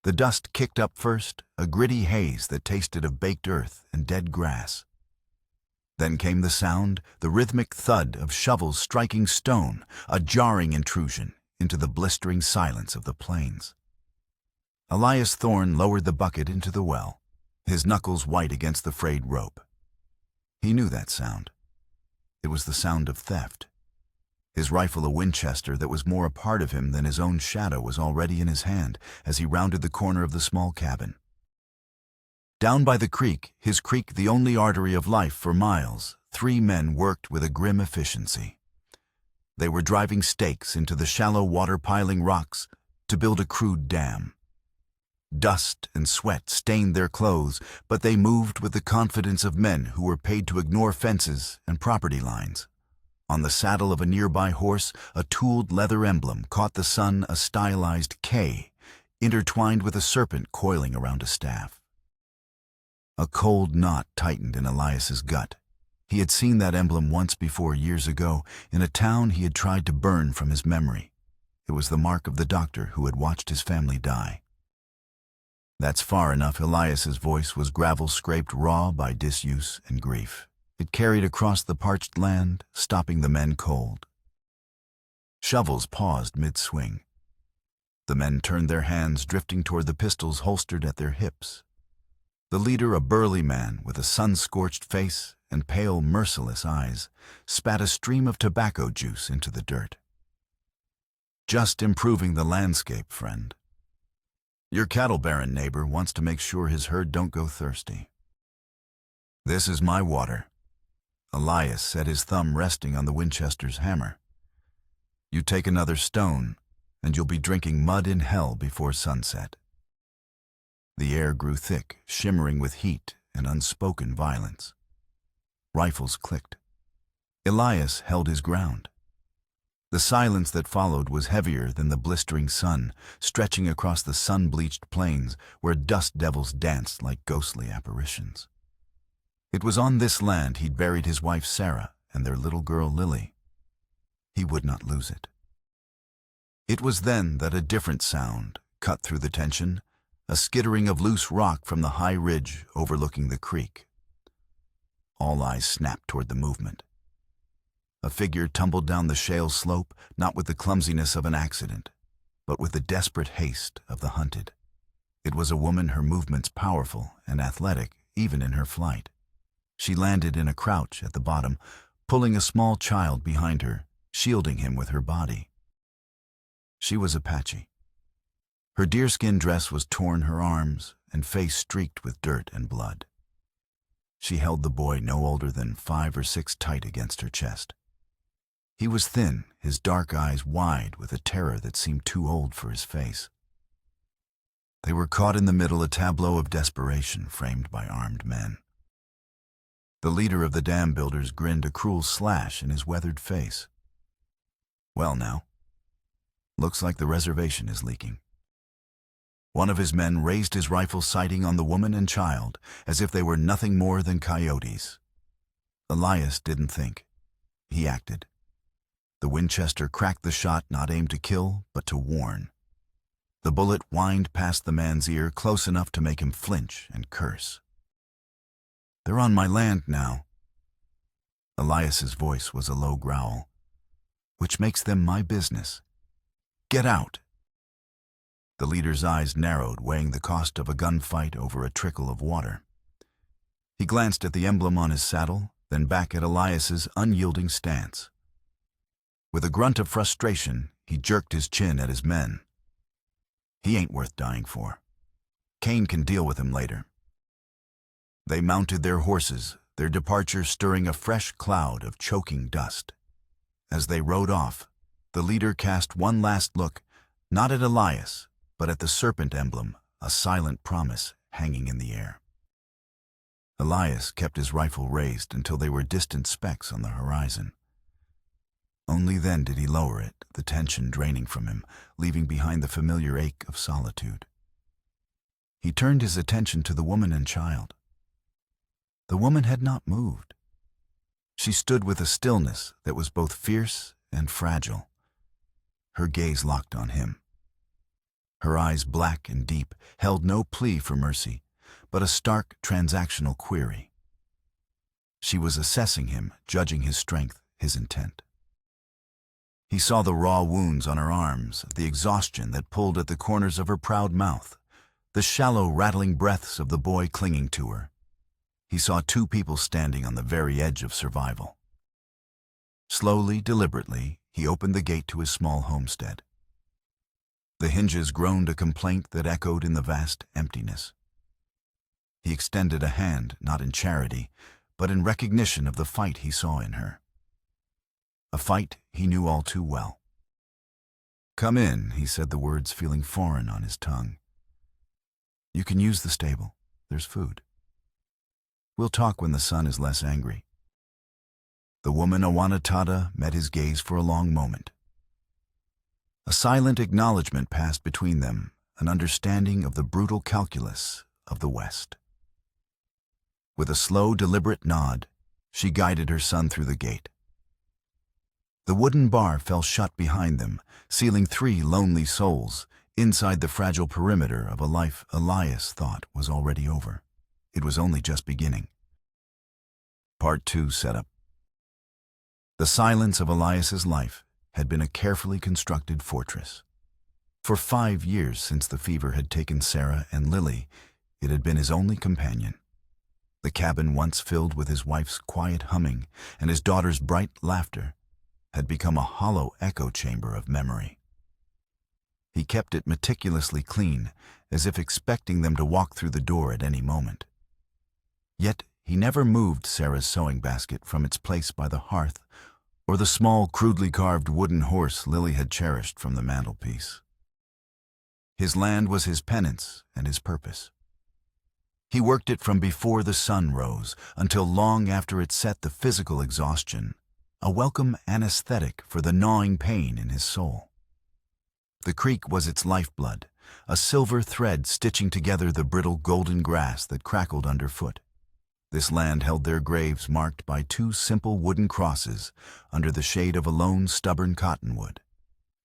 The dust kicked up first, a gritty haze that tasted of baked earth and dead grass. Then came the sound, the rhythmic thud of shovels striking stone, a jarring intrusion into the blistering silence of the plains. Elias Thorne lowered the bucket into the well, his knuckles white against the frayed rope. He knew that sound. It was the sound of theft. His rifle, a Winchester that was more a part of him than his own shadow, was already in his hand as he rounded the corner of the small cabin. Down by the creek, his creek the only artery of life for miles, 3 men worked with a grim efficiency. They were driving stakes into the shallow water-piling rocks to build a crude dam. Dust and sweat stained their clothes, but they moved with the confidence of men who were paid to ignore fences and property lines. On the saddle of a nearby horse, a tooled leather emblem caught the sun, a stylized K, intertwined with a serpent coiling around a staff. A cold knot tightened in Elias's gut. He had seen that emblem once before, years ago, in a town he had tried to burn from his memory. It was the mark of the doctor who had watched his family die. That's far enough. Elias's voice was gravel scraped raw by disuse and grief. It carried across the parched land, stopping the men cold. Shovels paused mid-swing. The men turned their hands, drifting toward the pistols holstered at their hips. The leader, a burly man with a sun-scorched face and pale, merciless eyes, spat a stream of tobacco juice into the dirt. "Just improving the landscape, friend. Your cattle baron neighbor wants to make sure his herd don't go thirsty. This is my water." Elias said, his thumb resting on the Winchester's hammer. "You take another stone, and you'll be drinking mud in hell before sunset." The air grew thick, shimmering with heat and unspoken violence. Rifles clicked. Elias held his ground. The silence that followed was heavier than the blistering sun, stretching across the sun-bleached plains where dust devils danced like ghostly apparitions. It was on this land he'd buried his wife Sarah and their little girl Lily. He would not lose it. It was then that a different sound cut through the tension, a skittering of loose rock from the high ridge overlooking the creek. All eyes snapped toward the movement. A figure tumbled down the shale slope, not with the clumsiness of an accident, but with the desperate haste of the hunted. It was a woman, her movements powerful and athletic, even in her flight. She landed in a crouch at the bottom, pulling a small child behind her, shielding him with her body. She was Apache. Her deerskin dress was torn, her arms and face streaked with dirt and blood. She held the boy, no older than 5 or 6, tight against her chest. He was thin, his dark eyes wide with a terror that seemed too old for his face. They were caught in the middle, a tableau of desperation framed by armed men. The leader of the dam builders grinned, a cruel slash in his weathered face. "Well now, looks like the reservation is leaking." One of his men raised his rifle, sighting on the woman and child, as if they were nothing more than coyotes. Elias didn't think. He acted. The Winchester cracked the shot, not aimed to kill, but to warn. The bullet whined past the man's ear, close enough to make him flinch and curse. "They're on my land now." Elias's voice was a low growl. "Which makes them my business. Get out." The leader's eyes narrowed, weighing the cost of a gunfight over a trickle of water. He glanced at the emblem on his saddle, then back at Elias's unyielding stance. With a grunt of frustration, he jerked his chin at his men. "He ain't worth dying for. Kane can deal with him later." They mounted their horses, their departure stirring a fresh cloud of choking dust. As they rode off, the leader cast one last look, not at Elias, but at the serpent emblem, a silent promise hanging in the air. Elias kept his rifle raised until they were distant specks on the horizon. Only then did he lower it, the tension draining from him, leaving behind the familiar ache of solitude. He turned his attention to the woman and child. The woman had not moved. She stood with a stillness that was both fierce and fragile, her gaze locked on him. Her eyes, black and deep, held no plea for mercy, but a stark transactional query. She was assessing him, judging his strength, his intent. He saw the raw wounds on her arms, the exhaustion that pulled at the corners of her proud mouth, the shallow, rattling breaths of the boy clinging to her. He saw two people standing on the very edge of survival. Slowly, deliberately, he opened the gate to his small homestead. The hinges groaned a complaint that echoed in the vast emptiness. He extended a hand, not in charity, but in recognition of the fight he saw in her. A fight he knew all too well. "Come in," he said, the words feeling foreign on his tongue. "You can use the stable. There's food. We'll talk when the sun is less angry." The woman Awanatada met his gaze for a long moment. A silent acknowledgement passed between them, an understanding of the brutal calculus of the West. With a slow, deliberate nod, she guided her son through the gate. The wooden bar fell shut behind them, sealing three lonely souls inside the fragile perimeter of a life Elias thought was already over. It was only just beginning. Part 2 set up. The silence of Elias's life had been a carefully constructed fortress. For 5 years since the fever had taken Sarah and Lily, it had been his only companion. The cabin, once filled with his wife's quiet humming and his daughter's bright laughter, had become a hollow echo chamber of memory. He kept it meticulously clean, as if expecting them to walk through the door at any moment. Yet he never moved Sarah's sewing basket from its place by the hearth, or the small, crudely carved wooden horse Lily had cherished from the mantelpiece. His land was his penance and his purpose. He worked it from before the sun rose until long after it set the physical exhaustion, a welcome anesthetic for the gnawing pain in his soul. The creek was its lifeblood, a silver thread stitching together the brittle golden grass that crackled underfoot. This land held their graves marked by 2 simple wooden crosses under the shade of a lone, stubborn cottonwood.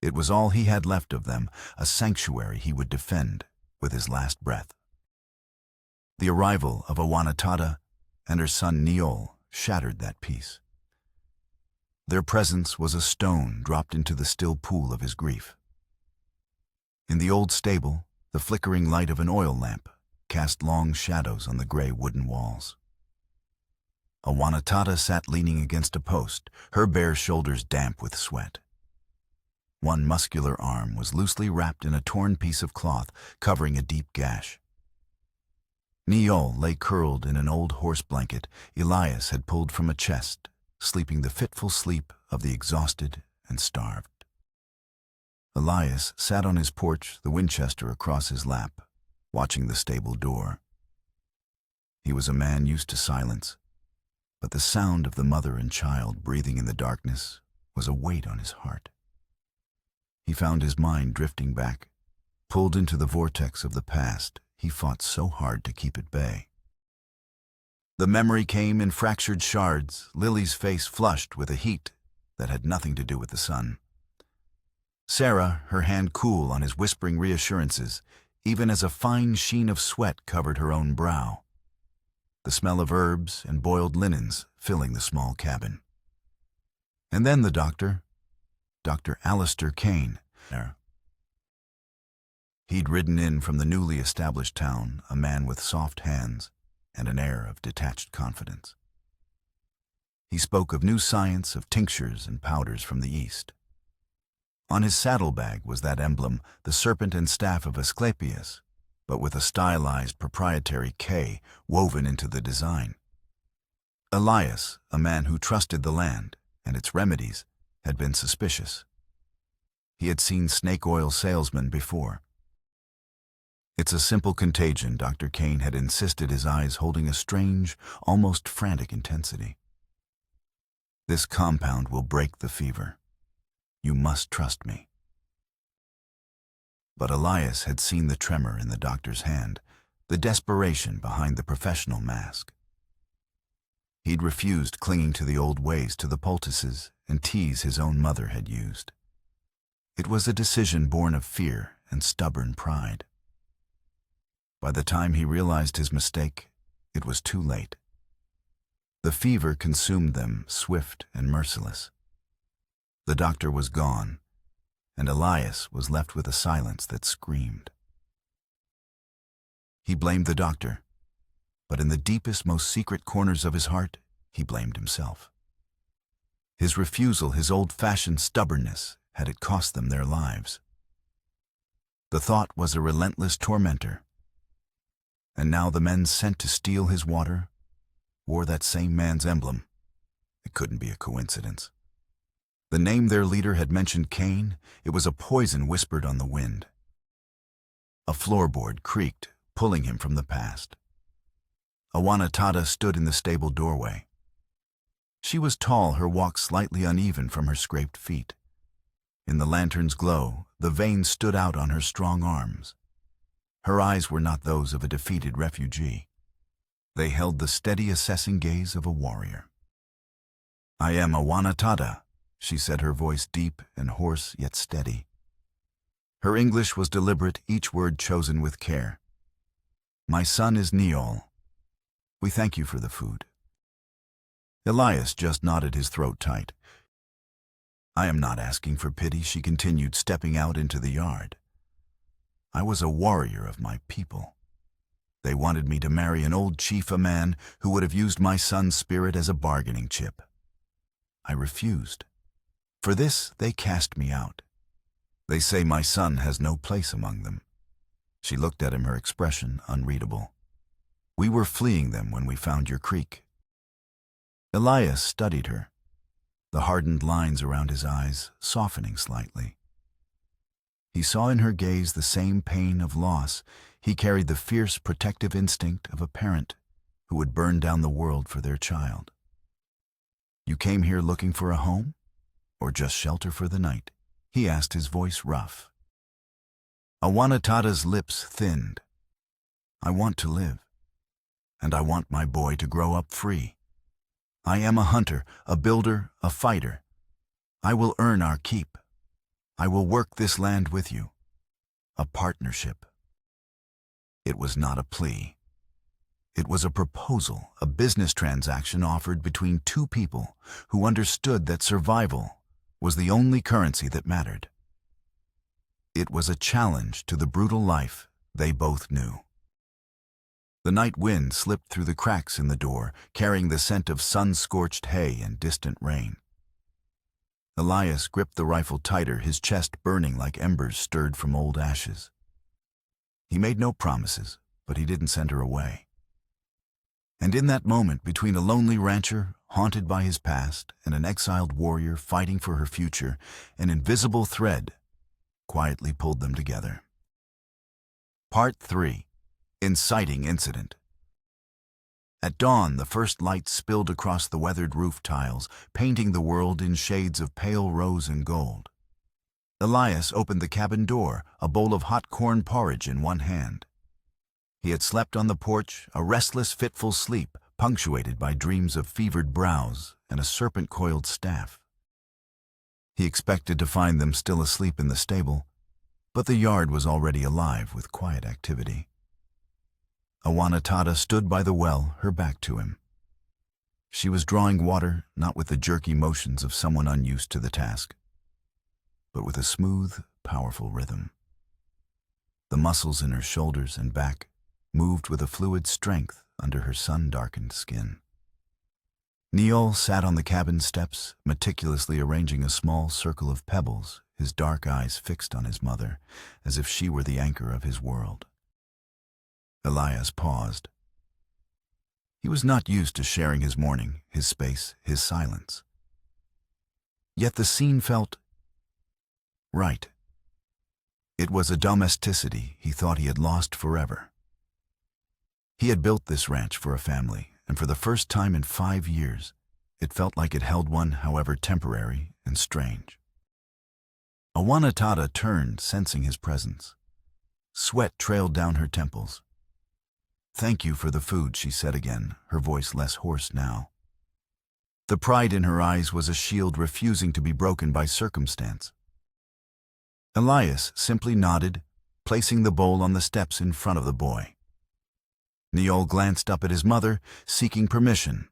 It was all he had left of them, a sanctuary he would defend with his last breath. The arrival of Awanatada and her son Neol shattered that peace. Their presence was a stone dropped into the still pool of his grief. In the old stable, the flickering light of an oil lamp cast long shadows on the gray wooden walls. Awanatada sat leaning against a post, her bare shoulders damp with sweat. One muscular arm was loosely wrapped in a torn piece of cloth covering a deep gash. Neol lay curled in an old horse blanket Elias had pulled from a chest, sleeping the fitful sleep of the exhausted and starved. Elias sat on his porch, the Winchester across his lap, watching the stable door. He was a man used to silence, but the sound of the mother and child breathing in the darkness was a weight on his heart. He found his mind drifting back, pulled into the vortex of the past he fought so hard to keep at bay. The memory came in fractured shards, Lily's face flushed with a heat that had nothing to do with the sun. Sarah, her hand cool on his whispering reassurances, even as a fine sheen of sweat covered her own brow. The smell of herbs and boiled linens filling the small cabin. And then the doctor, Dr. Alistair Kane. He'd ridden in from the newly established town, a man with soft hands and an air of detached confidence. He spoke of new science, of tinctures and powders from the East. On his saddlebag was that emblem, the serpent and staff of Asclepius, but with a stylized proprietary K woven into the design. Elias, a man who trusted the land and its remedies, had been suspicious. He had seen snake oil salesmen before. "It's a simple contagion," Dr. Kane had insisted, his eyes holding a strange, almost frantic intensity. "This compound will break the fever. You must trust me." But Elias had seen the tremor in the doctor's hand, the desperation behind the professional mask. He'd refused clinging to the old ways, to the poultices and teas his own mother had used. It was a decision born of fear and stubborn pride. By the time he realized his mistake, it was too late. The fever consumed them, swift and merciless. The doctor was gone, and Elias was left with a silence that screamed. He blamed the doctor, but in the deepest, most secret corners of his heart, he blamed himself. His refusal, his old-fashioned stubbornness, had it cost them their lives. The thought was a relentless tormentor. And now the men sent to steal his water wore that same man's emblem. It couldn't be a coincidence. The name their leader had mentioned, Cain, it was a poison whispered on the wind. A floorboard creaked, pulling him from the past. Awanatada stood in the stable doorway. She was tall, her walk slightly uneven from her scraped feet. In the lantern's glow, the veins stood out on her strong arms. Her eyes were not those of a defeated refugee. They held the steady, assessing gaze of a warrior. "I am Awanatada," she said, her voice deep and hoarse yet steady. Her English was deliberate, each word chosen with care. "My son is Neol. We thank you for the food." Elias just nodded, his throat tight. "I am not asking for pity," she continued, stepping out into the yard. "I was a warrior of my people. They wanted me to marry an old chief, a man who would have used my son's spirit as a bargaining chip. I refused. For this, they cast me out. They say my son has no place among them." She looked at him, her expression unreadable. "We were fleeing them when we found your creek." Elias studied her, the hardened lines around his eyes softening slightly. He saw in her gaze the same pain of loss. He carried the fierce, protective instinct of a parent who would burn down the world for their child. "You came here looking for a home, or just shelter for the night?" he asked, his voice rough. Awanatada's lips thinned. "I want to live, and I want my boy to grow up free. I am a hunter, a builder, a fighter. I will earn our keep. I will work this land with you. A partnership." It was not a plea. It was a proposal, a business transaction offered between two people who understood that survival was the only currency that mattered. It was a challenge to the brutal life they both knew. The night wind slipped through the cracks in the door, carrying the scent of sun-scorched hay and distant rain. Elias gripped the rifle tighter, his chest burning like embers stirred from old ashes. He made no promises, but he didn't send her away. And in that moment, between a lonely rancher, haunted by his past, and an exiled warrior fighting for her future, an invisible thread quietly pulled them together. Part 3. Inciting Incident. At dawn, the first light spilled across the weathered roof tiles, painting the world in shades of pale rose and gold. Elias opened the cabin door, a bowl of hot corn porridge in one hand. He had slept on the porch, a restless, fitful sleep, punctuated by dreams of fevered brows and a serpent-coiled staff. He expected to find them still asleep in the stable, but the yard was already alive with quiet activity. Awanatada stood by the well, her back to him. She was drawing water, not with the jerky motions of someone unused to the task, but with a smooth, powerful rhythm. The muscles in her shoulders and back moved with a fluid strength under her sun-darkened skin. Neol sat on the cabin steps, meticulously arranging a small circle of pebbles, his dark eyes fixed on his mother, as if she were the anchor of his world. Elias paused. He was not used to sharing his morning, his space, his silence. Yet the scene felt right. It was a domesticity he thought he had lost forever. He had built this ranch for a family, and for the first time in 5 years, it felt like it held one, however temporary and strange. Awanatada turned, sensing his presence. Sweat trailed down her temples. "Thank you for the food," she said again, her voice less hoarse now. The pride in her eyes was a shield refusing to be broken by circumstance. Elias simply nodded, placing the bowl on the steps in front of the boy. Niol glanced up at his mother, seeking permission.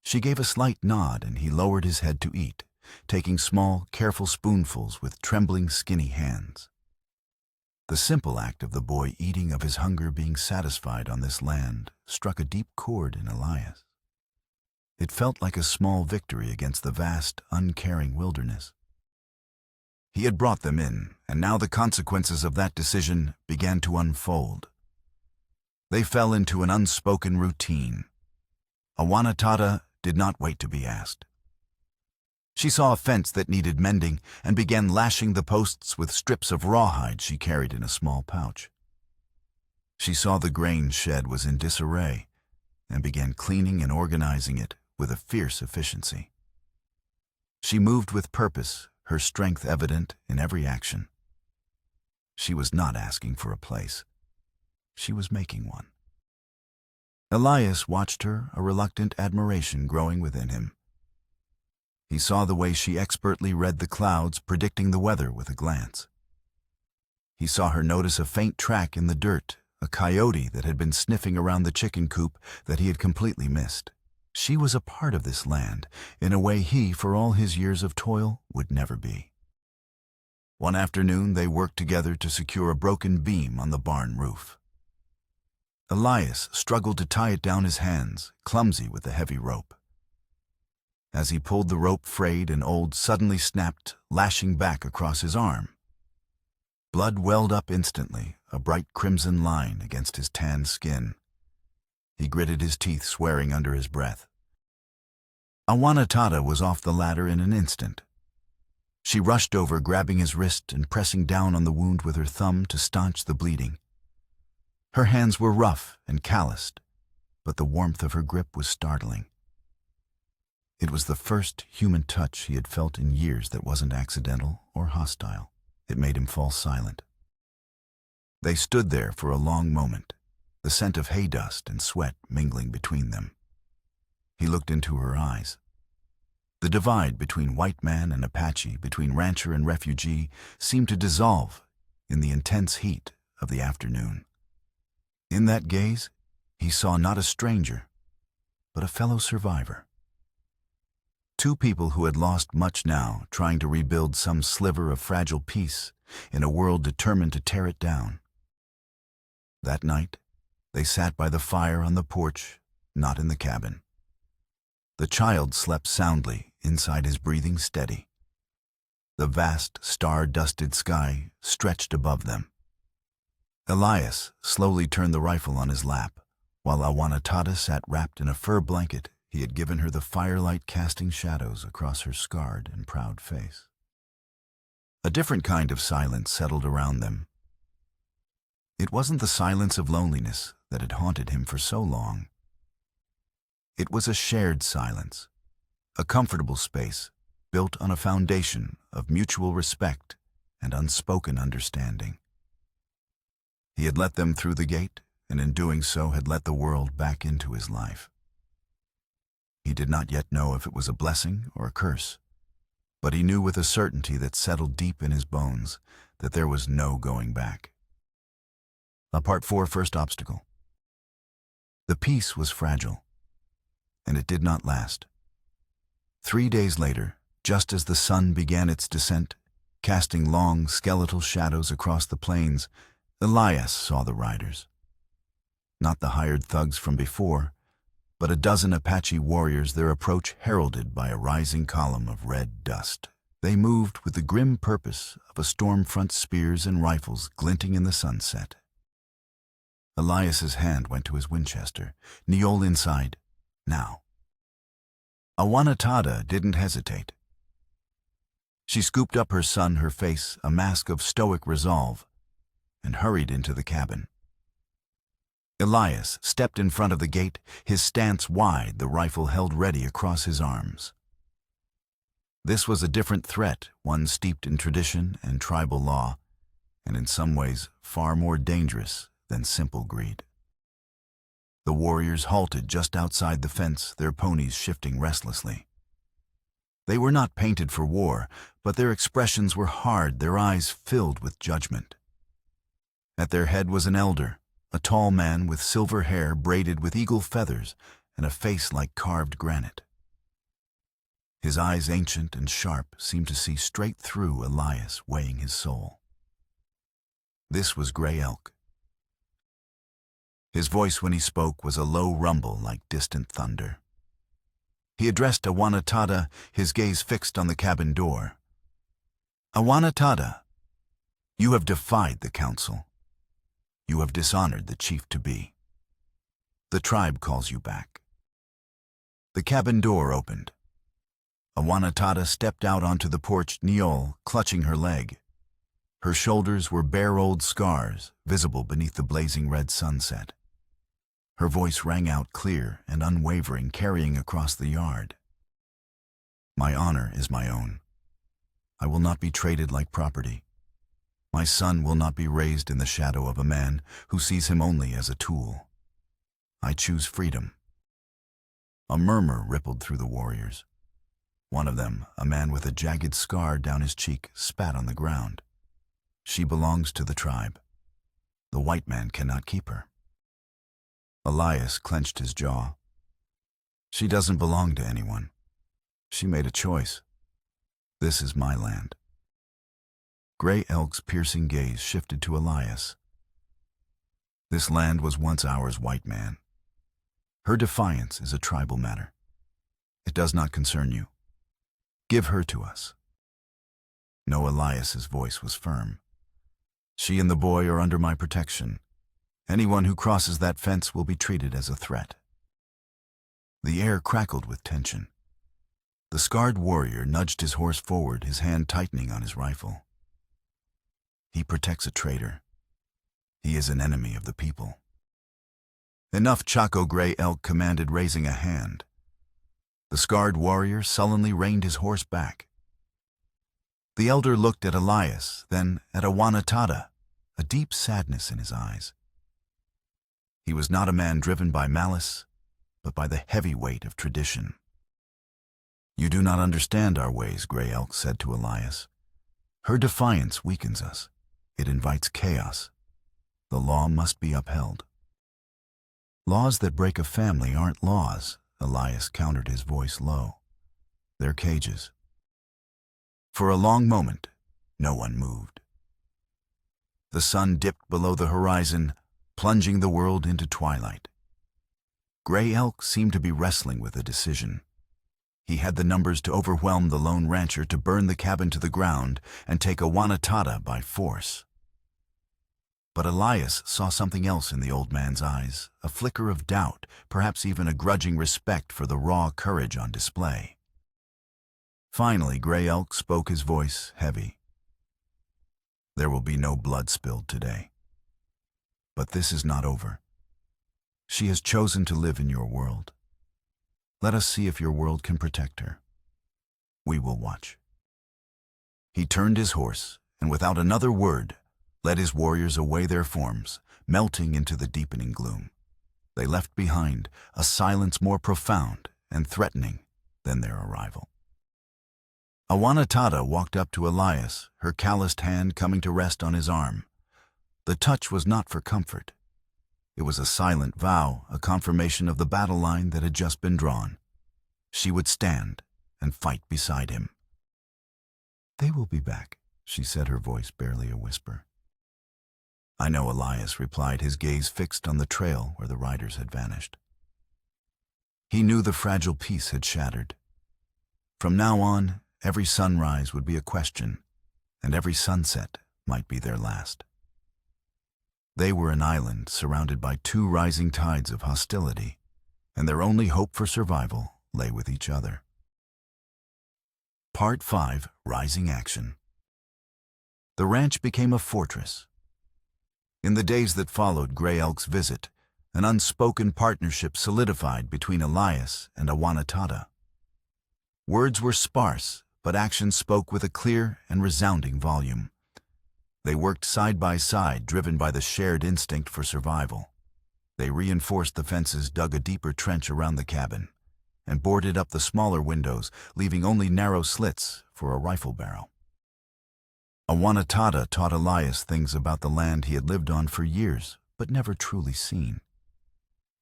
She gave a slight nod, and he lowered his head to eat, taking small, careful spoonfuls with trembling, skinny hands. The simple act of the boy eating, of his hunger being satisfied on this land, struck a deep chord in Elias. It felt like a small victory against the vast, uncaring wilderness. He had brought them in, and now the consequences of that decision began to unfold. They fell into an unspoken routine. Awanatata did not wait to be asked. She saw a fence that needed mending and began lashing the posts with strips of rawhide she carried in a small pouch. She saw the grain shed was in disarray and began cleaning and organizing it with a fierce efficiency. She moved with purpose, her strength evident in every action. She was not asking for a place. She was making one. Elias watched her, a reluctant admiration growing within him. He saw the way she expertly read the clouds, predicting the weather with a glance. He saw her notice a faint track in the dirt, a coyote that had been sniffing around the chicken coop that he had completely missed. She was a part of this land, in a way he, for all his years of toil, would never be. One afternoon they worked together to secure a broken beam on the barn roof. Elias struggled to tie it down, his hands, clumsy with the heavy rope. As he pulled, the rope frayed and old suddenly snapped, lashing back across his arm. Blood welled up instantly, a bright crimson line against his tanned skin. He gritted his teeth, swearing under his breath. Awanatata was off the ladder in an instant. She rushed over, grabbing his wrist and pressing down on the wound with her thumb to staunch the bleeding. Her hands were rough and calloused, but the warmth of her grip was startling. It was the first human touch he had felt in years that wasn't accidental or hostile. It made him fall silent. They stood there for a long moment, the scent of hay dust and sweat mingling between them. He looked into her eyes. The divide between white man and Apache, between rancher and refugee, seemed to dissolve in the intense heat of the afternoon. In that gaze, he saw not a stranger, but a fellow survivor. Two people who had lost much now, trying to rebuild some sliver of fragile peace in a world determined to tear it down. That night, they sat by the fire on the porch, not in the cabin. The child slept soundly, inside his breathing steady. The vast, star-dusted sky stretched above them. Elias slowly turned the rifle on his lap, while Awanatata sat wrapped in a fur blanket he had given her, the firelight casting shadows across her scarred and proud face. A different kind of silence settled around them. It wasn't the silence of loneliness that had haunted him for so long. It was a shared silence, a comfortable space built on a foundation of mutual respect and unspoken understanding. He had let them through the gate, and in doing so had let the world back into his life. He did not yet know if it was a blessing or a curse, but he knew with a certainty that settled deep in his bones that there was no going back. Part 4, first obstacle. The peace was fragile, and it did not last. 3 days later, just as the sun began its descent, casting long, skeletal shadows across the plains, Elias saw the riders. Not the hired thugs from before, but a dozen Apache warriors, their approach heralded by a rising column of red dust. They moved with the grim purpose of a storm front, spears and rifles glinting in the sunset. Elias's hand went to his Winchester. Niol inside, now. Awanatata didn't hesitate. She scooped up her son, her face a mask of stoic resolve, and hurried into the cabin. Elias stepped in front of the gate, his stance wide, the rifle held ready across his arms. This was a different threat, one steeped in tradition and tribal law, and in some ways far more dangerous than simple greed. The warriors halted just outside the fence, their ponies shifting restlessly. They were not painted for war, but their expressions were hard, their eyes filled with judgment. At their head was an elder, a tall man with silver hair braided with eagle feathers and a face like carved granite. His eyes, ancient and sharp, seemed to see straight through Elias, weighing his soul. This was Gray Elk. His voice when he spoke was a low rumble like distant thunder. He addressed Awanatada, his gaze fixed on the cabin door. Awanatada, you have defied the council. You have dishonored the chief-to-be. The tribe calls you back. The cabin door opened. Awanatada stepped out onto the porch, Neol clutching her leg. Her shoulders were bare old scars, visible beneath the blazing red sunset. Her voice rang out clear and unwavering, carrying across the yard. My honor is my own. I will not be traded like property. My son will not be raised in the shadow of a man who sees him only as a tool. I choose freedom. A murmur rippled through the warriors. One of them, a man with a jagged scar down his cheek, spat on the ground. She belongs to the tribe. The white man cannot keep her. Elias clenched his jaw. She doesn't belong to anyone. She made a choice. This is my land. Gray Elk's piercing gaze shifted to Elias. This land was once ours, white man. Her defiance is a tribal matter. It does not concern you. Give her to us. No, Elias's voice was firm. She and the boy are under my protection. Anyone who crosses that fence will be treated as a threat. The air crackled with tension. The scarred warrior nudged his horse forward, his hand tightening on his rifle. He protects a traitor. He is an enemy of the people. Enough, Chaco, Gray Elk commanded, raising a hand. The scarred warrior sullenly reined his horse back. The elder looked at Elias, then at Awanatada, a deep sadness in his eyes. He was not a man driven by malice, but by the heavy weight of tradition. You do not understand our ways, Gray Elk said to Elias. Her defiance weakens us. It invites chaos. The law must be upheld. Laws that break a family aren't laws, Elias countered, his voice low. They're cages. For a long moment, no one moved. The sun dipped below the horizon, plunging the world into twilight. Gray Elk seemed to be wrestling with a decision. He had the numbers to overwhelm the lone rancher, to burn the cabin to the ground and take Awanatada by force. But Elias saw something else in the old man's eyes, a flicker of doubt, perhaps even a grudging respect for the raw courage on display. Finally, Gray Elk spoke, his voice heavy. There will be no blood spilled today. But this is not over. She has chosen to live in your world. Let us see if your world can protect her. We will watch. He turned his horse, and without another word, led his warriors away, their forms melting into the deepening gloom. They left behind a silence more profound and threatening than their arrival. Awanatada walked up to Elias, her calloused hand coming to rest on his arm. The touch was not for comfort. It was a silent vow, a confirmation of the battle line that had just been drawn. She would stand and fight beside him. They will be back, she said, her voice barely a whisper. I know, Elias replied, his gaze fixed on the trail where the riders had vanished. He knew the fragile peace had shattered. From now on, every sunrise would be a question, and every sunset might be their last. They were an island surrounded by two rising tides of hostility, and their only hope for survival lay with each other. Part 5. Rising Action. The ranch became a fortress. In the days that followed Gray Elk's visit, an unspoken partnership solidified between Elias and Awanatada. Words were sparse, but action spoke with a clear and resounding volume. They worked side by side, driven by the shared instinct for survival. They reinforced the fences, dug a deeper trench around the cabin, and boarded up the smaller windows, leaving only narrow slits for a rifle barrel. Awanatada taught Elias things about the land he had lived on for years, but never truly seen.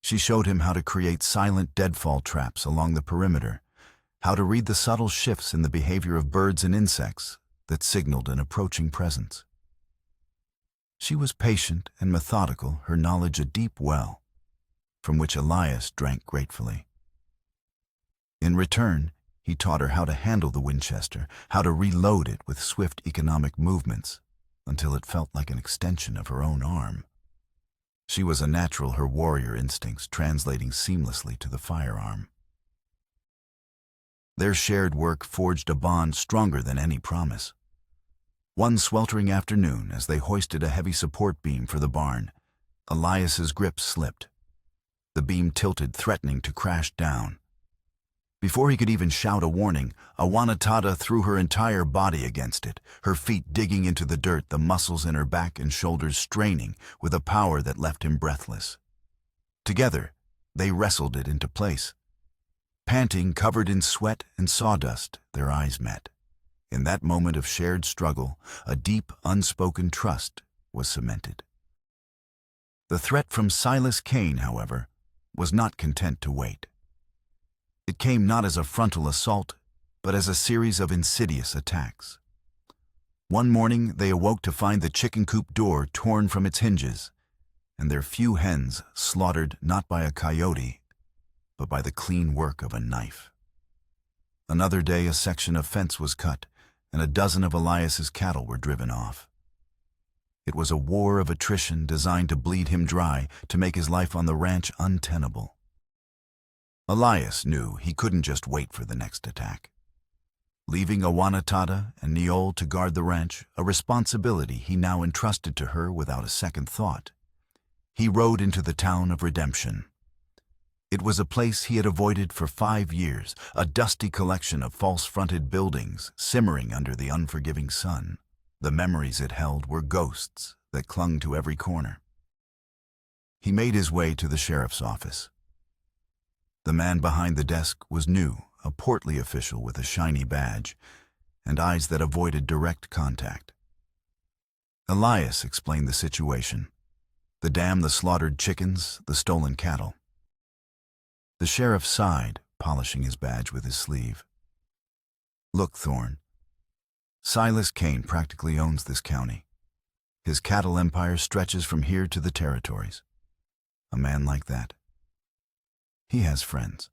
She showed him how to create silent deadfall traps along the perimeter, how to read the subtle shifts in the behavior of birds and insects that signaled an approaching presence. She was patient and methodical, her knowledge a deep well, from which Elias drank gratefully. In return, he taught her how to handle the Winchester, how to reload it with swift economic movements, until it felt like an extension of her own arm. She was a natural, her warrior instincts translating seamlessly to the firearm. Their shared work forged a bond stronger than any promise. One sweltering afternoon, as they hoisted a heavy support beam for the barn, Elias's grip slipped. The beam tilted, threatening to crash down. Before he could even shout a warning, Awanatada threw her entire body against it, her feet digging into the dirt, the muscles in her back and shoulders straining with a power that left him breathless. Together, they wrestled it into place. Panting, covered in sweat and sawdust, their eyes met. In that moment of shared struggle, a deep, unspoken trust was cemented. The threat from Silas Kane, however, was not content to wait. It came not as a frontal assault, but as a series of insidious attacks. One morning, they awoke to find the chicken coop door torn from its hinges, and their few hens slaughtered not by a coyote, but by the clean work of a knife. Another day, a section of fence was cut, and a dozen of Elias's cattle were driven off. It was a war of attrition designed to bleed him dry, to make his life on the ranch untenable. Elias knew he couldn't just wait for the next attack. Leaving Awanatada and Neol to guard the ranch, a responsibility he now entrusted to her without a second thought, he rode into the town of Redemption. It was a place he had avoided for 5 years, a dusty collection of false-fronted buildings simmering under the unforgiving sun. The memories it held were ghosts that clung to every corner. He made his way to the sheriff's office. The man behind the desk was new, a portly official with a shiny badge and eyes that avoided direct contact. Elias explained the situation: the dam, the slaughtered chickens, the stolen cattle. The sheriff sighed, polishing his badge with his sleeve. "Look, Thorne, Silas Kane practically owns this county. His cattle empire stretches from here to the territories. A man like that, he has friends.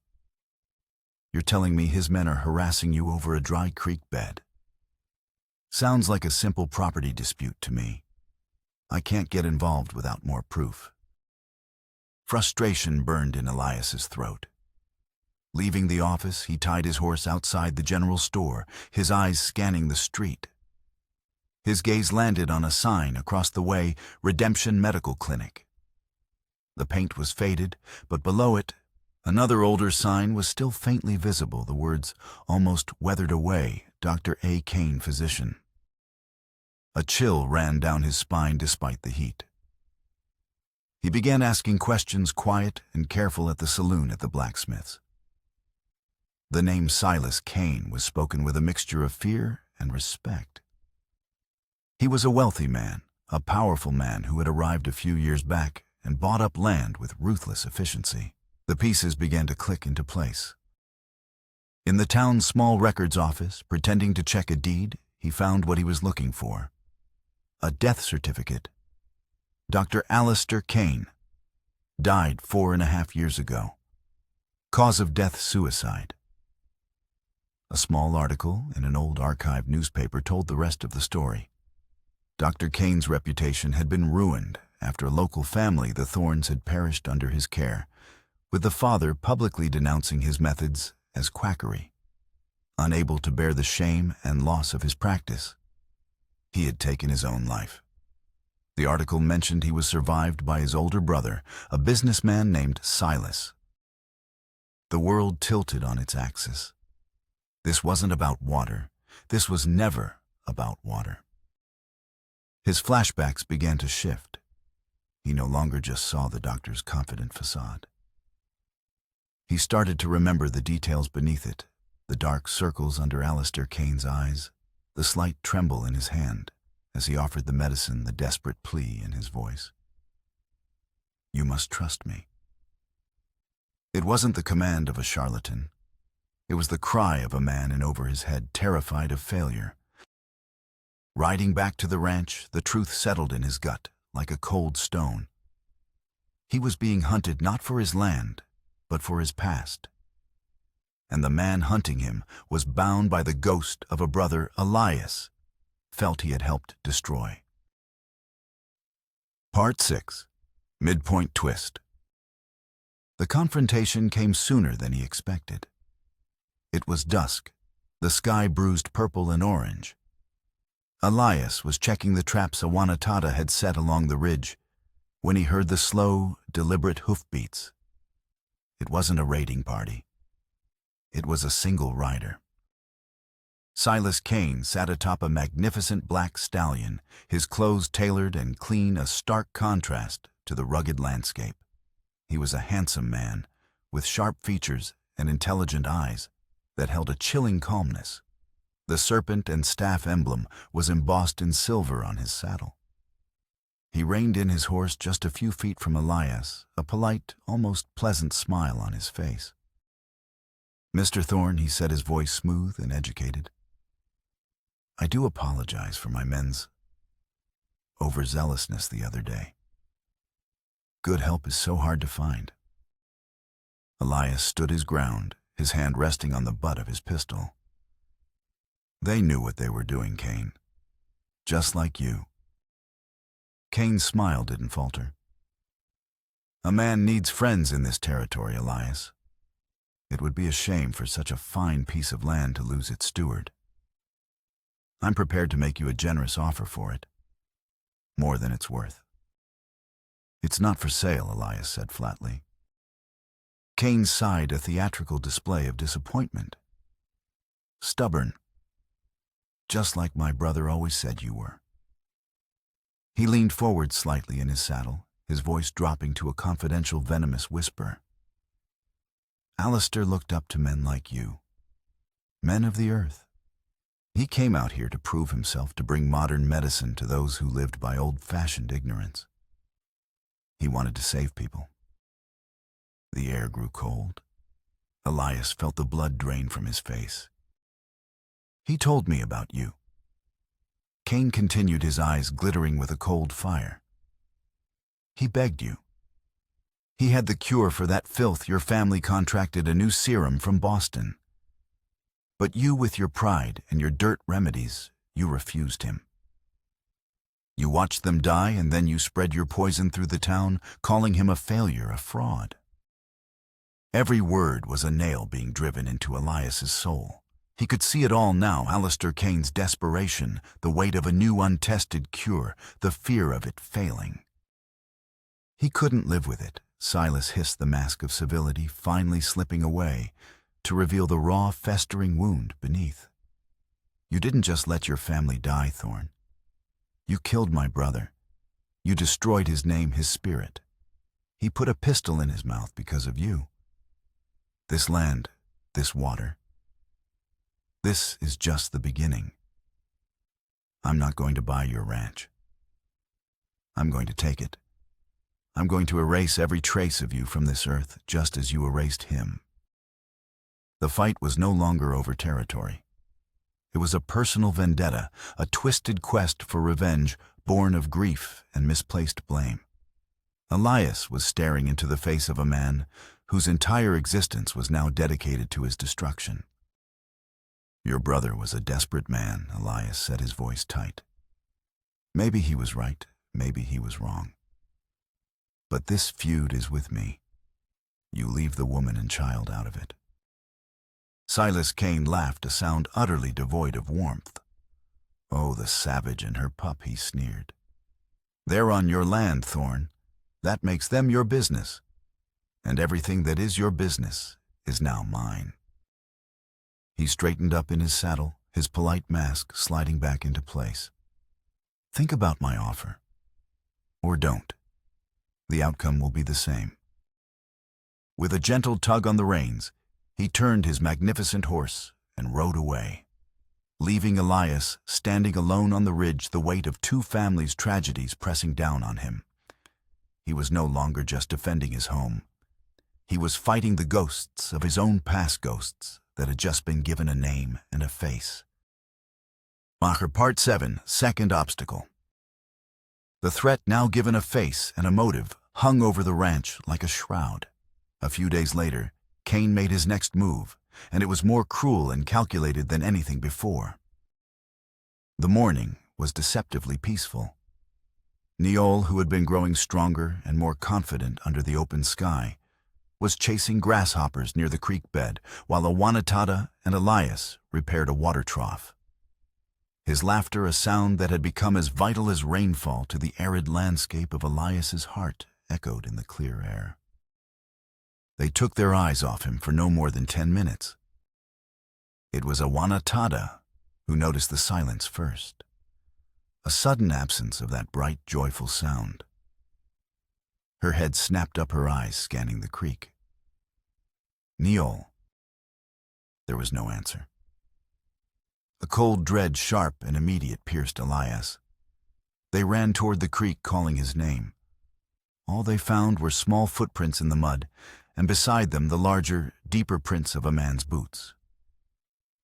You're telling me his men are harassing you over a dry creek bed? Sounds like a simple property dispute to me. I can't get involved without more proof." Frustration burned in Elias's throat. Leaving the office, he tied his horse outside the general store, his eyes scanning the street. His gaze landed on a sign across the way, Redemption Medical Clinic. The paint was faded, but below it, another older sign was still faintly visible, the words almost weathered away, Dr. A. Kane, physician. A chill ran down his spine despite the heat. He began asking questions, quiet and careful, at the saloon at the blacksmith's. The name Silas Kane was spoken with a mixture of fear and respect. He was a wealthy man, a powerful man who had arrived a few years back and bought up land with ruthless efficiency. The pieces began to click into place. In the town's small records office, pretending to check a deed, he found what he was looking for: a death certificate. Dr. Alistair Kane died 4.5 years ago. Cause of death, suicide. A small article in an old archived newspaper told the rest of the story. Dr. Kane's reputation had been ruined after a local family, the Thorns, had perished under his care, with the father publicly denouncing his methods as quackery. Unable to bear the shame and loss of his practice, he had taken his own life. The article mentioned he was survived by his older brother, a businessman named Silas. The world tilted on its axis. This wasn't about water. This was never about water. His flashbacks began to shift. He no longer just saw the doctor's confident facade. He started to remember the details beneath it, the dark circles under Alistair Kane's eyes, the slight tremble in his hand. as he offered the medicine, the desperate plea in his voice. "You must trust me." It wasn't the command of a charlatan. It was the cry of a man in over his head, terrified of failure. Riding back to the ranch, the truth settled in his gut like a cold stone. He was being hunted not for his land, but for his past. And the man hunting him was bound by the ghost of a brother Elias felt he had helped destroy. Part 6. Midpoint Twist. The confrontation came sooner than he expected. It was dusk, the sky bruised purple and orange. Elias was checking the traps a Wanatata had set along the ridge when he heard the slow, deliberate hoofbeats. It wasn't a raiding party. It was a single rider. Silas Kane sat atop a magnificent black stallion, his clothes tailored and clean, a stark contrast to the rugged landscape. He was a handsome man, with sharp features and intelligent eyes that held a chilling calmness. The serpent and staff emblem was embossed in silver on his saddle. He reined in his horse just a few feet from Elias, a polite, almost pleasant smile on his face. "Mr. Thorne," he said, his voice smooth and educated, "I do apologize for my men's overzealousness the other day. Good help is so hard to find." Elias stood his ground, his hand resting on the butt of his pistol. "They knew what they were doing, Kane. Just like you." Kane's smile didn't falter. "A man needs friends in this territory, Elias. It would be a shame for such a fine piece of land to lose its steward. I'm prepared to make you a generous offer for it. More than it's worth." "It's not for sale," Elias said flatly. Kane sighed, a theatrical display of disappointment. "Stubborn. Just like my brother always said you were." He leaned forward slightly in his saddle, his voice dropping to a confidential, venomous whisper. "Alistair looked up to men like you, men of the earth. He came out here to prove himself, to bring modern medicine to those who lived by old-fashioned ignorance. He wanted to save people." The air grew cold. Elias felt the blood drain from his face. "He told me about you." Kane continued, his eyes glittering with a cold fire. "He begged you. He had the cure for that filth. Your family contracted a new serum from Boston. But you, with your pride and your dirt remedies, you refused him. You watched them die, and then you spread your poison through the town, calling him a failure, a fraud." Every word was a nail being driven into Elias's soul. He could see it all now, Alistair Kane's desperation, the weight of a new untested cure, the fear of it failing. He couldn't live with it. Silas hissed, the mask of civility finally slipping away to reveal the raw, festering wound beneath. "You didn't just let your family die, Thorne. You killed my brother. You destroyed his name, his spirit. He put a pistol in his mouth because of you. This land, this water, this is just the beginning. I'm not going to buy your ranch. I'm going to take it. I'm going to erase every trace of you from this earth, just as you erased him." The fight was no longer over territory. It was a personal vendetta, a twisted quest for revenge born of grief and misplaced blame. Elias was staring into the face of a man whose entire existence was now dedicated to his destruction. "Your brother was a desperate man," Elias said, his voice tight. "Maybe he was right, maybe he was wrong. But this feud is with me. You leave the woman and child out of it." Silas Kane laughed, a sound utterly devoid of warmth. "Oh, the savage and her pup," he sneered. "They're on your land, Thorne. That makes them your business. And everything that is your business is now mine." He straightened up in his saddle, his polite mask sliding back into place. "Think about my offer. Or don't. The outcome will be the same." With a gentle tug on the reins, he turned his magnificent horse and rode away. leaving Elias standing alone on the ridge, the weight of two families' tragedies pressing down on him. He was no longer just defending his home. He was fighting the ghosts of his own past ghosts that had just been given a name and a face. Part 7, Second Obstacle. The threat, now given a face and a motive, hung over the ranch like a shroud. A few days later, Cain made his next move, and it was more cruel and calculated than anything before. The morning was deceptively peaceful. Neol, who had been growing stronger and more confident under the open sky, was chasing grasshoppers near the creek bed, while Awanatada and Elias repaired a water trough. His laughter, a sound that had become as vital as rainfall to the arid landscape of Elias's heart, echoed in the clear air. They took their eyes off him for no more than 10 minutes. It was Awanatada who noticed the silence first, a sudden absence of that bright, joyful sound. Her head snapped up, her eyes scanning the creek. Neol. There was no answer. A cold dread, sharp and immediate, pierced Elias. They ran toward the creek, calling his name. All they found were small footprints in the mud, and beside them the larger, deeper prints of a man's boots.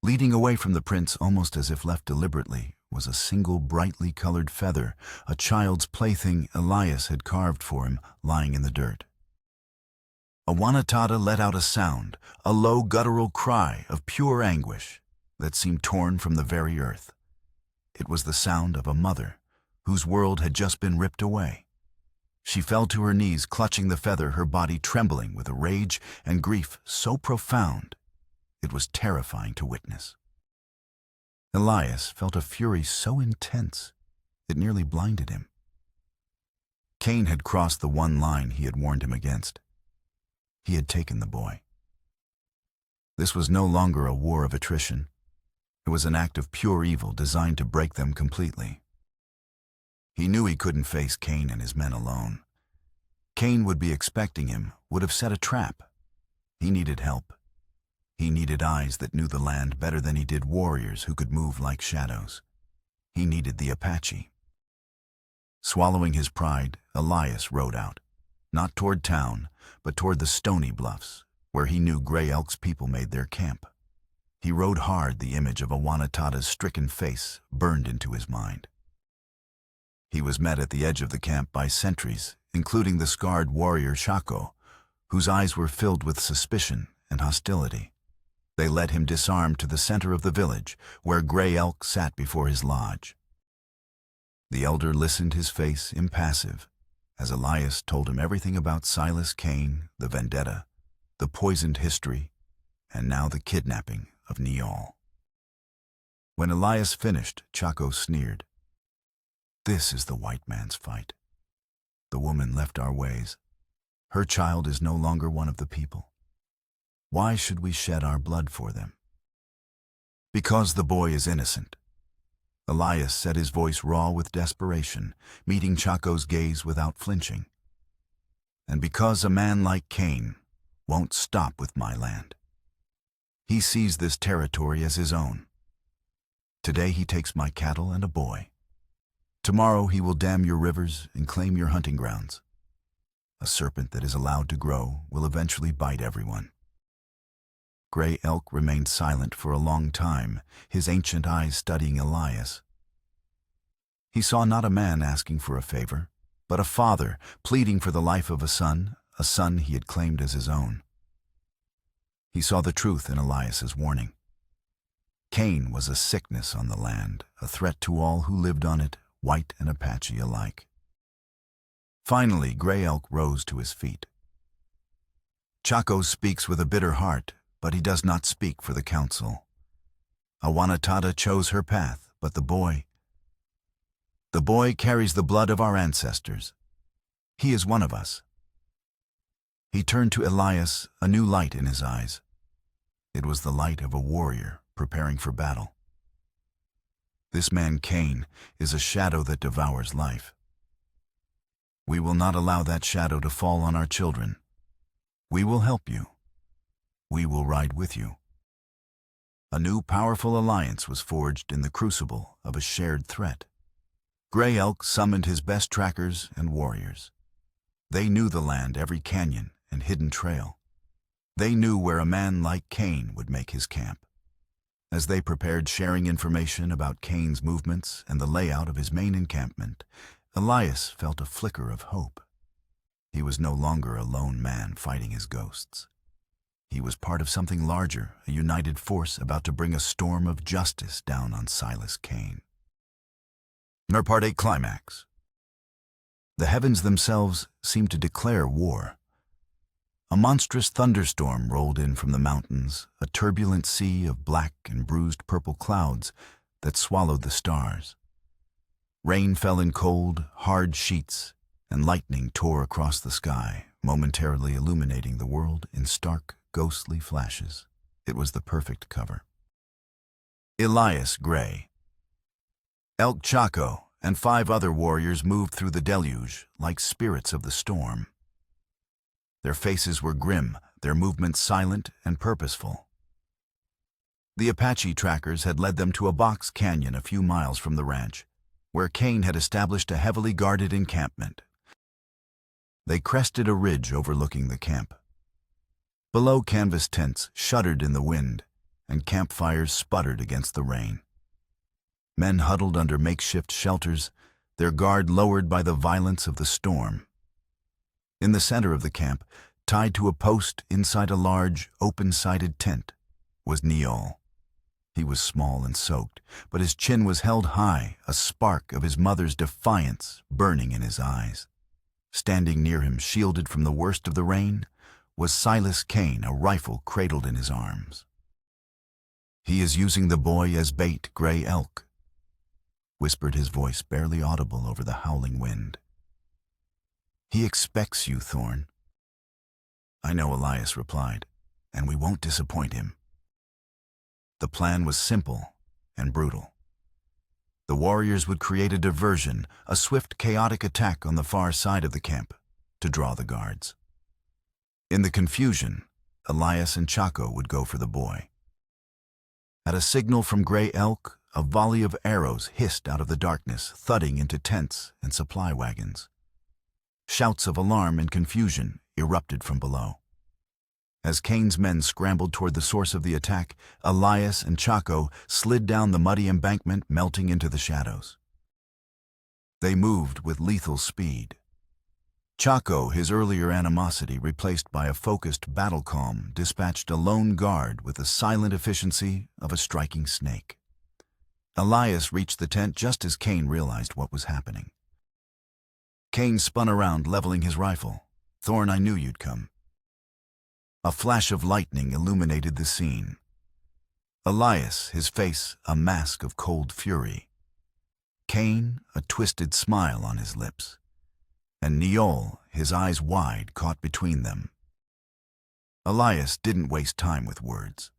Leading away from the prints, almost as if left deliberately, was a single brightly colored feather, a child's plaything Elias had carved for him, lying in the dirt. Awanatada let out a sound, a low guttural cry of pure anguish that seemed torn from the very earth. It was the sound of a mother whose world had just been ripped away. She fell to her knees, clutching the feather, her body trembling with a rage and grief so profound it was terrifying to witness. Elias felt a fury so intense it nearly blinded him. Cain had crossed the one line he had warned him against. He had taken the boy. This was no longer a war of attrition. It was an act of pure evil designed to break them completely. He knew he couldn't face Cain and his men alone. Cain would be expecting him, would have set a trap. He needed help. He needed eyes that knew the land better than he did warriors who could move like shadows. He needed the Apache. Swallowing his pride, Elias rode out, not toward town, but toward the stony bluffs, where he knew Gray Elk's people made their camp. He rode hard, the image of Awanatada's stricken face burned into his mind. He was met at the edge of the camp by sentries, including the scarred warrior Chaco, whose eyes were filled with suspicion and hostility. They led him disarmed to the center of the village, where Gray Elk sat before his lodge. The elder listened, his face impassive, as Elias told him everything about Silas Cain, the vendetta, the poisoned history, and now the kidnapping of Neol. When Elias finished, Chaco sneered. "This is the white man's fight. The woman left our ways. Her child is no longer one of the people. Why should we shed our blood for them?" "Because the boy is innocent." Elias said, his voice raw with desperation, meeting Chaco's gaze without flinching. "And because a man like Cain won't stop with my land. He sees this territory as his own. Today he takes my cattle and a boy. Tomorrow he will dam your rivers and claim your hunting grounds. A serpent that is allowed to grow will eventually bite everyone." Gray Elk remained silent for a long time, his ancient eyes studying Elias. He saw not a man asking for a favor, but a father pleading for the life of a son he had claimed as his own. He saw the truth in Elias's warning. Cain was a sickness on the land, a threat to all who lived on it, white and Apache alike. Finally, Gray Elk rose to his feet. "Chaco speaks with a bitter heart, but he does not speak for the council. Awanatada chose her path, but the boy carries the blood of our ancestors. He is one of us." He turned to Elias, a new light in his eyes. It was the light of a warrior preparing for battle. "This man Cain is a shadow that devours life. We will not allow that shadow to fall on our children. We will help you. We will ride with you." A new powerful alliance was forged in the crucible of a shared threat. Gray Elk summoned his best trackers and warriors. They knew the land, every canyon and hidden trail. They knew where a man like Cain would make his camp. As they prepared, sharing information about Cain's movements and the layout of his main encampment, Elias felt a flicker of hope. He was no longer a lone man fighting his ghosts. He was part of something larger, a united force about to bring a storm of justice down on Silas Cain. Part 8 Climax. The heavens themselves seemed to declare war. A monstrous thunderstorm rolled in from the mountains, a turbulent sea of black and bruised purple clouds that swallowed the stars. Rain fell in cold, hard sheets, and lightning tore across the sky, momentarily illuminating the world in stark, ghostly flashes. It was the perfect cover. Elias Gray. Elk Chaco and 5 other warriors moved through the deluge like spirits of the storm. Their faces were grim, their movements silent and purposeful. The Apache trackers had led them to a box canyon a few miles from the ranch, where Cain had established a heavily guarded encampment. They crested a ridge overlooking the camp. Below, canvas tents shuddered in the wind, and campfires sputtered against the rain. Men huddled under makeshift shelters, their guard lowered by the violence of the storm. In the center of the camp, tied to a post inside a large, open-sided tent, was Neol. He was small and soaked, but his chin was held high, a spark of his mother's defiance burning in his eyes. Standing near him, shielded from the worst of the rain, was Silas Cain, a rifle cradled in his arms. "He is using the boy as bait, Gray Elk," whispered his voice barely audible over the howling wind. "He expects you, Thorn." "I know," Elias replied, "and we won't disappoint him." The plan was simple and brutal. The warriors would create a diversion, a swift, chaotic attack on the far side of the camp, to draw the guards. In the confusion, Elias and Chaco would go for the boy. At a signal from Gray Elk, a volley of arrows hissed out of the darkness, thudding into tents and supply wagons. Shouts of alarm and confusion erupted from below. As Cain's men scrambled toward the source of the attack, Elias and Chaco slid down the muddy embankment, melting into the shadows. They moved with lethal speed. Chaco, his earlier animosity replaced by a focused battle calm, dispatched a lone guard with the silent efficiency of a striking snake. Elias reached the tent just as Cain realized what was happening. Cain spun around, leveling his rifle. "Thorn, I knew you'd come." A flash of lightning illuminated the scene. Elias, his face a mask of cold fury. Cain, a twisted smile on his lips. And Neol, his eyes wide, caught between them. Elias didn't waste time with words.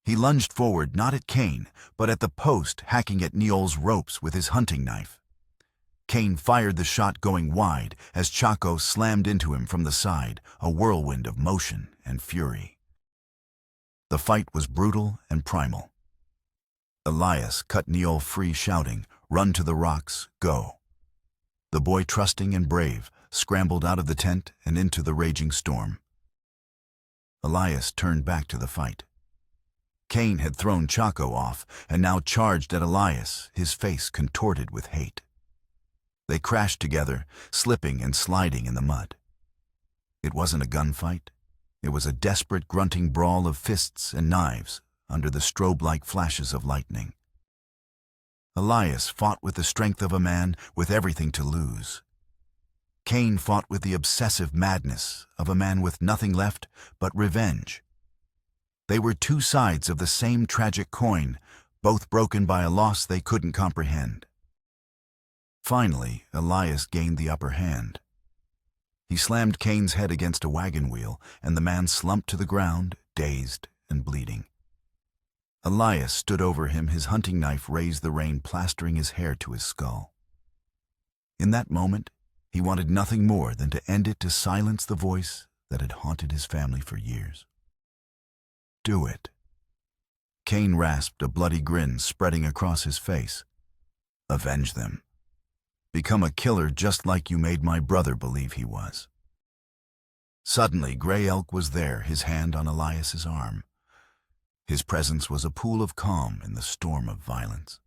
He lunged forward, not at Cain, but at the post, hacking at Neol's ropes with his hunting knife. Cain fired the shot, going wide as Chaco slammed into him from the side, a whirlwind of motion and fury. The fight was brutal and primal. Elias cut Neol free, shouting, "Run to the rocks, go." The boy, trusting and brave, scrambled out of the tent and into the raging storm. Elias turned back to the fight. Cain had thrown Chaco off and now charged at Elias, his face contorted with hate. They crashed together, slipping and sliding in the mud. It wasn't a gunfight. It was a desperate, grunting brawl of fists and knives under the strobe-like flashes of lightning. Elias fought with the strength of a man with everything to lose. Cain fought with the obsessive madness of a man with nothing left but revenge. They were two sides of the same tragic coin, both broken by a loss they couldn't comprehend. Finally, Elias gained the upper hand. He slammed Cain's head against a wagon wheel, and the man slumped to the ground, dazed and bleeding. Elias stood over him, his hunting knife raised the rain, plastering his hair to his skull. In that moment, he wanted nothing more than to end it, to silence the voice that had haunted his family for years. "Do it," Cain rasped, a bloody grin spreading across his face. Avenge them. Become a killer just like you made my brother believe he was. Suddenly, Gray Elk was there, his hand on Elias's arm. His presence was a pool of calm in the storm of violence.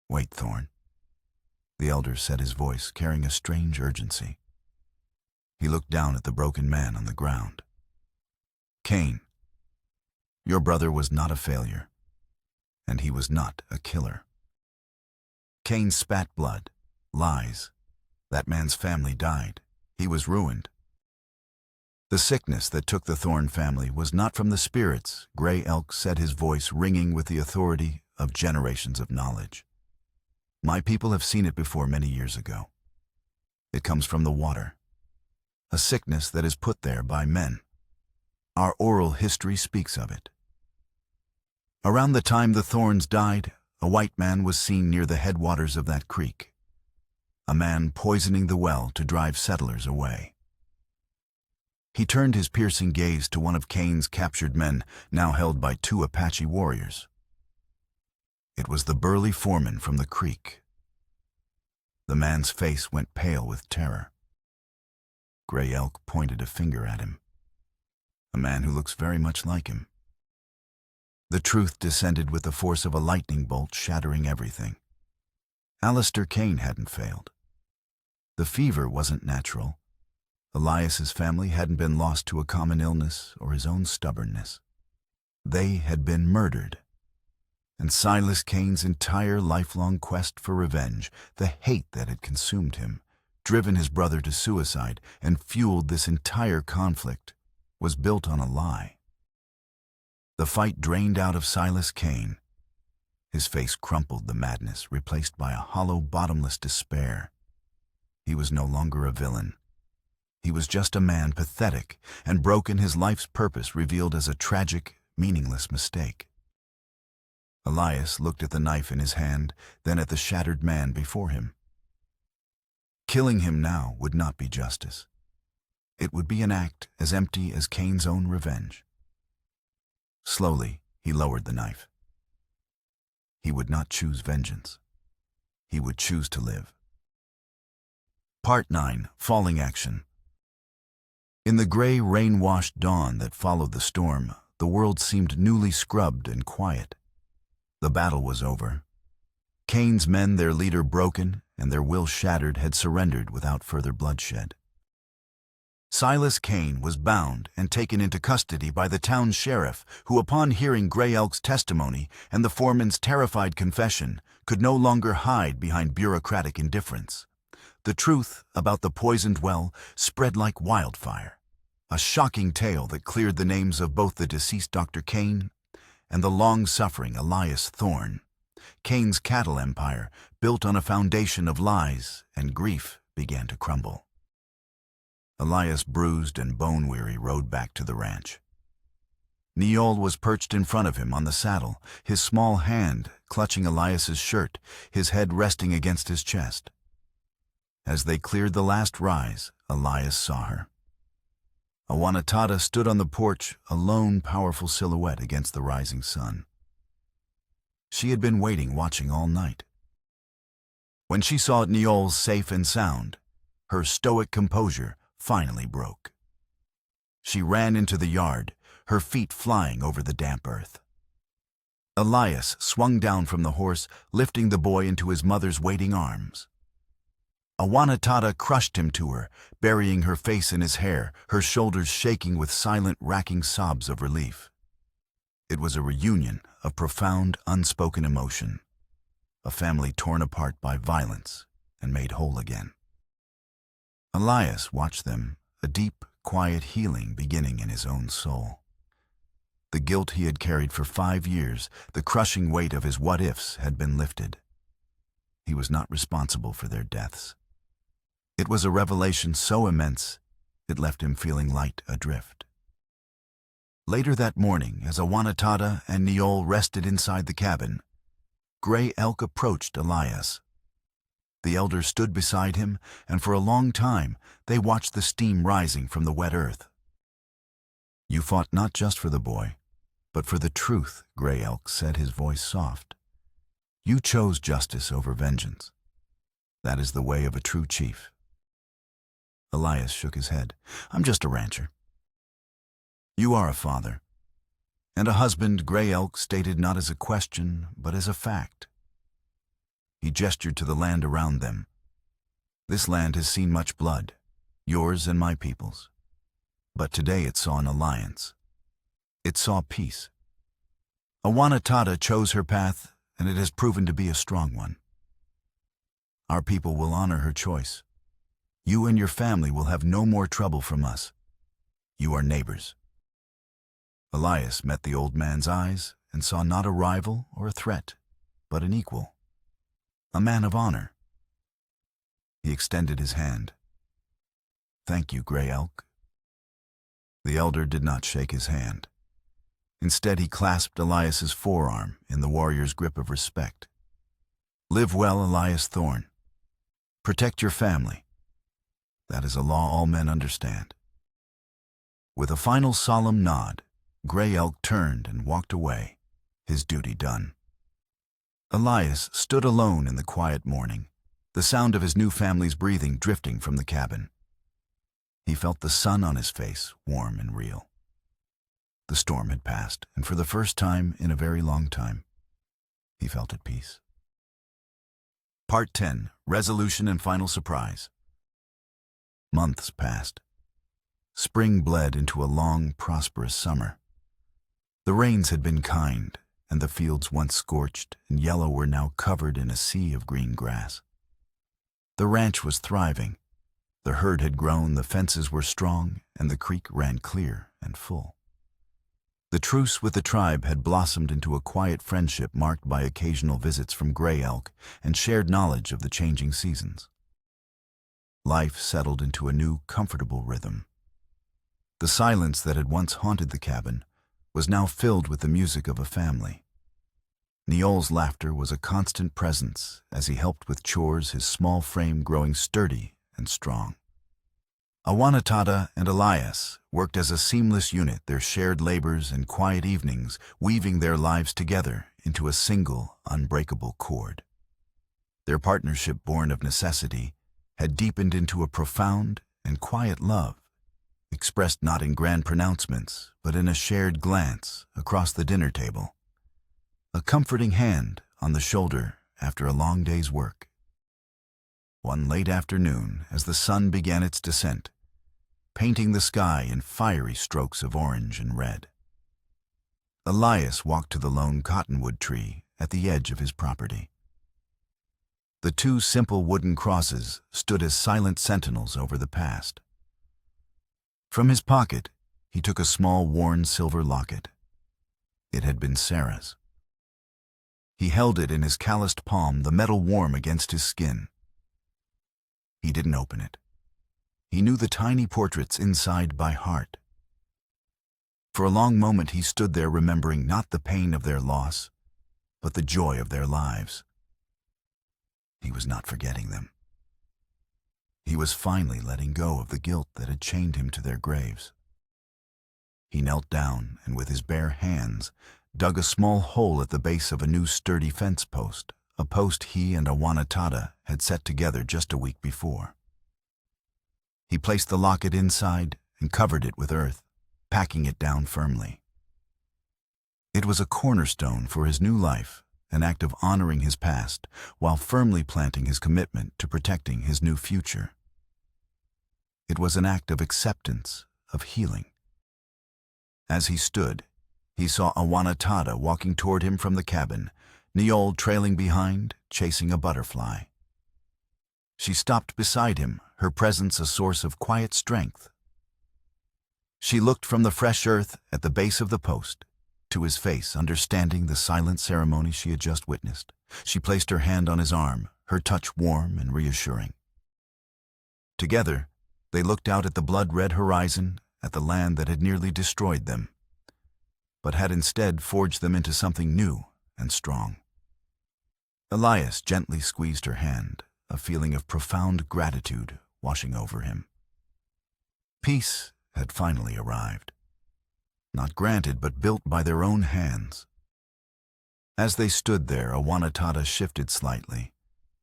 Wait, Thorn. The elder said, his voice carrying a strange urgency. He looked down at the broken man on the ground. Cain, your brother was not a failure, and he was not a killer. Cain spat blood, lies. That man's family died. He was ruined. The sickness that took the Thorn family was not from the spirits, Gray Elk said, his voice ringing with the authority of generations of knowledge. My people have seen it before many years ago. It comes from the water, a sickness that is put there by men. Our oral history speaks of it. Around the time the Thorns died, a white man was seen near the headwaters of that creek, a man poisoning the well to drive settlers away. He turned his piercing gaze to one of Cain's captured men, now held by 2 Apache warriors. It was the burly foreman from the creek. The man's face went pale with terror. Gray Elk pointed a finger at him. A man who looks very much like him. The truth descended with the force of a lightning bolt, shattering everything. Alistair Cain hadn't failed. The fever wasn't natural. Elias's family hadn't been lost to a common illness or his own stubbornness. They had been murdered. And Silas Cain's entire lifelong quest for revenge, the hate that had consumed him, driven his brother to suicide, and fueled this entire conflict, was built on a lie. The fight drained out of Silas Cain. His face crumpled, the madness replaced by a hollow, bottomless despair. He was no longer a villain. He was just a man, pathetic and broken, his life's purpose revealed as a tragic, meaningless mistake. Elias looked at the knife in his hand, then at the shattered man before him. Killing him now would not be justice. It would be an act as empty as Cain's own revenge. Slowly, he lowered the knife. He would not choose vengeance. He would choose to live. Part 9. Falling Action. In the gray, rain-washed dawn that followed the storm, the world seemed newly scrubbed and quiet. The battle was over. Cain's men, their leader broken and their will shattered, had surrendered without further bloodshed. Silas Cain was bound and taken into custody by the town sheriff, who, upon hearing Gray Elk's testimony and the foreman's terrified confession, could no longer hide behind bureaucratic indifference. The truth about the poisoned well spread like wildfire, a shocking tale that cleared the names of both the deceased Dr. Cain and the long-suffering Elias Thorn. Cain's cattle empire, built on a foundation of lies and grief, began to crumble. Elias, bruised and bone-weary, rode back to the ranch. Neol was perched in front of him on the saddle, his small hand clutching Elias's shirt, his head resting against his chest. As they cleared the last rise, Elias saw her. Awanatada stood on the porch, a lone, powerful silhouette against the rising sun. She had been waiting, watching all night. When she saw Neol safe and sound, her stoic composure finally broke. She ran into the yard, her feet flying over the damp earth. Elias swung down from the horse, lifting the boy into his mother's waiting arms. Awanatada crushed him to her, burying her face in his hair, her shoulders shaking with silent, racking sobs of relief. It was a reunion of profound, unspoken emotion, a family torn apart by violence and made whole again. Elias watched them, a deep, quiet healing beginning in his own soul. The guilt he had carried for 5 years, the crushing weight of his what-ifs, had been lifted. He was not responsible for their deaths. It was a revelation so immense, it left him feeling light adrift. Later that morning, as Awanatada and Neol rested inside the cabin, Gray Elk approached Elias. The elder stood beside him, and for a long time they watched the steam rising from the wet earth. You fought not just for the boy, But for the truth, Gray Elk said, his voice soft. You chose justice over vengeance. That is the way of a true chief. Elias shook his head. I'm just a rancher. You are a father. And a husband, Gray Elk stated not as a question, but as a fact. He gestured to the land around them. This land has seen much blood, yours and my people's. But today it saw an alliance. It saw peace. Awanatata chose her path, and it has proven to be a strong one. Our people will honor her choice. You and your family will have no more trouble from us. You are neighbors. Elias met the old man's eyes and saw not a rival or a threat, but an equal, a man of honor. He extended his hand. Thank you, Gray Elk. The elder did not shake his hand. Instead, he clasped Elias's forearm in the warrior's grip of respect. Live well, Elias Thorne. Protect your family. That is a law all men understand. With a final solemn nod, Gray Elk turned and walked away, his duty done. Elias stood alone in the quiet morning, the sound of his new family's breathing drifting from the cabin. He felt the sun on his face, warm and real. The storm had passed, and for the first time in a very long time, he felt at peace. Part 10. Resolution and Final Surprise. Months passed. Spring bled into a long, prosperous summer. The rains had been kind, and the fields once scorched and yellow were now covered in a sea of green grass. The ranch was thriving. The herd had grown, the fences were strong, and the creek ran clear and full. The truce with the tribe had blossomed into a quiet friendship marked by occasional visits from Gray Elk and shared knowledge of the changing seasons. Life settled into a new, comfortable rhythm. The silence that had once haunted the cabin was now filled with the music of a family. Neol's laughter was a constant presence as he helped with chores, his small frame growing sturdy and strong. Awanatata and Elias worked as a seamless unit, their shared labors and quiet evenings weaving their lives together into a single, unbreakable cord. Their partnership, born of necessity, had deepened into a profound and quiet love, expressed not in grand pronouncements, but in a shared glance across the dinner table, a comforting hand on the shoulder after a long day's work. One late afternoon, as the sun began its descent, painting the sky in fiery strokes of orange and red, Elias walked to the lone cottonwood tree at the edge of his property. The two simple wooden crosses stood as silent sentinels over the past. From his pocket, he took a small worn silver locket. It had been Sarah's. He held it in his calloused palm, the metal warm against his skin. He didn't open it. He knew the tiny portraits inside by heart. For a long moment he stood there, remembering not the pain of their loss, but the joy of their lives. He was not forgetting them. He was finally letting go of the guilt that had chained him to their graves. He knelt down and with his bare hands dug a small hole at the base of a new sturdy fence post, a post he and Awanatata had set together just a week before. He placed the locket inside and covered it with earth, packing it down firmly. It was a cornerstone for his new life, an act of honoring his past while firmly planting his commitment to protecting his new future. It was an act of acceptance, of healing. As he stood, he saw Awanatata walking toward him from the cabin, Neol trailing behind, chasing a butterfly. She stopped beside him, her presence a source of quiet strength. She looked from the fresh earth at the base of the post to his face, understanding the silent ceremony she had just witnessed. She placed her hand on his arm, her touch warm and reassuring. Together, they looked out at the blood-red horizon, at the land that had nearly destroyed them, but had instead forged them into something new and strong. Elias gently squeezed her hand, a feeling of profound gratitude washing over him. Peace had finally arrived. not granted but built by their own hands. As they stood there, Awanatata shifted slightly,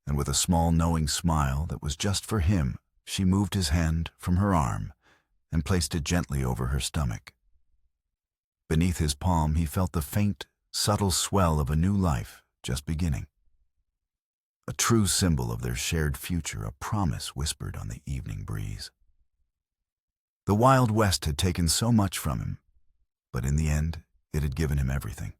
and with a small knowing smile that was just for him, she moved his hand from her arm and placed it gently over her stomach. Beneath his palm he felt the faint, subtle swell of a new life just beginning. A true symbol of their shared future, a promise whispered on the evening breeze. The Wild West had taken so much from him, but in the end it had given him everything.